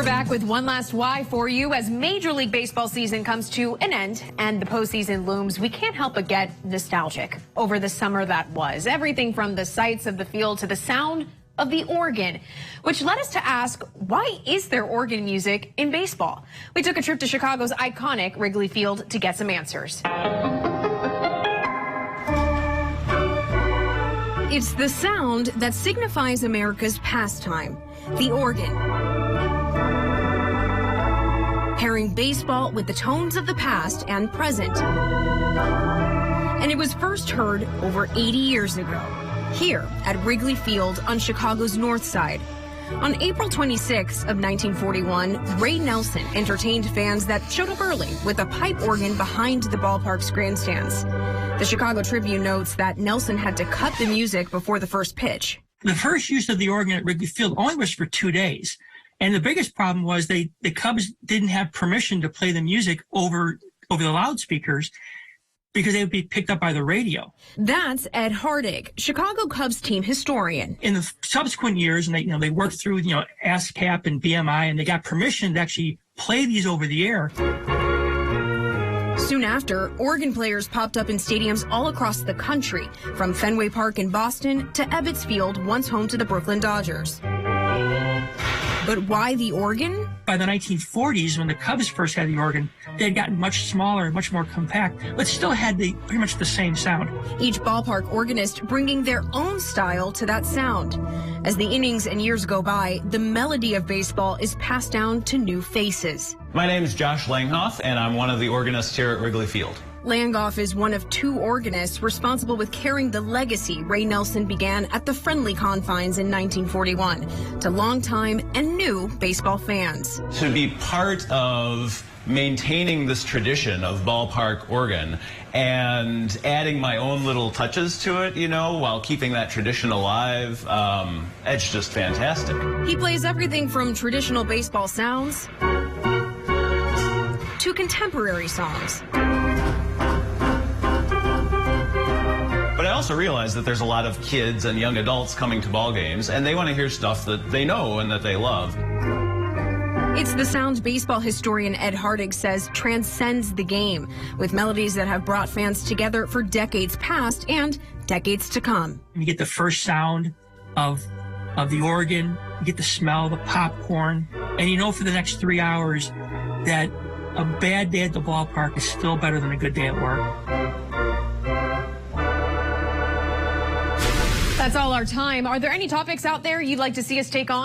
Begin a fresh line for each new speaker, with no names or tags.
We're back with one last why for you. As Major League Baseball season comes to an end and the postseason looms, we can't help but get nostalgic over the summer that was. Everything from the sights of the field to the sound of the organ, which led us to ask, why is there organ music in baseball? We took a trip to Chicago's iconic Wrigley Field to get some answers. It's the sound that signifies America's pastime, the organ. Pairing baseball with the tones of the past and present. And it was first heard over 80 years ago, here at Wrigley Field on Chicago's north side. On April 26 of 1941, Ray Nelson entertained fans that showed up early with a pipe organ behind the ballpark's grandstands. The Chicago Tribune notes that Nelson had to cut the music before the first pitch.
The first use of the organ at Wrigley Field only was for 2 days. And the biggest problem was the Cubs didn't have permission to play the music over the loudspeakers because they would be picked up by the radio.
That's Ed Hardig, Chicago Cubs team historian.
In the subsequent years, and they worked through ASCAP and BMI, and they got permission to actually play these over the air.
Soon after, organ players popped up in stadiums all across the country, from Fenway Park in Boston to Ebbets Field, once home to the Brooklyn Dodgers. But why the organ?
By the 1940s, when the Cubs first had the organ, they had gotten much smaller, much more compact, but still had pretty much the same sound.
Each ballpark organist bringing their own style to that sound. As the innings and years go by, the melody of baseball is passed down to new faces.
My name is Josh Langhoff, and I'm one of the organists here at Wrigley Field.
Langhoff is one of 2 organists responsible with carrying the legacy Ray Nelson began at the friendly confines in 1941 to longtime and new baseball fans.
To be part of maintaining this tradition of ballpark organ and adding my own little touches to it, while keeping that tradition alive, it's just fantastic.
He plays everything from traditional baseball sounds to contemporary songs.
But I also realize that there's a lot of kids and young adults coming to ball games, and they want to hear stuff that they know and that they love.
It's the sound baseball historian Ed Hardig says transcends the game, with melodies that have brought fans together for decades past and decades to come.
You get the first sound of the organ, you get the smell of the popcorn, and for the next 3 hours that a bad day at the ballpark is still better than a good day at work.
That's all our time. Are there any topics out there you'd like to see us take on?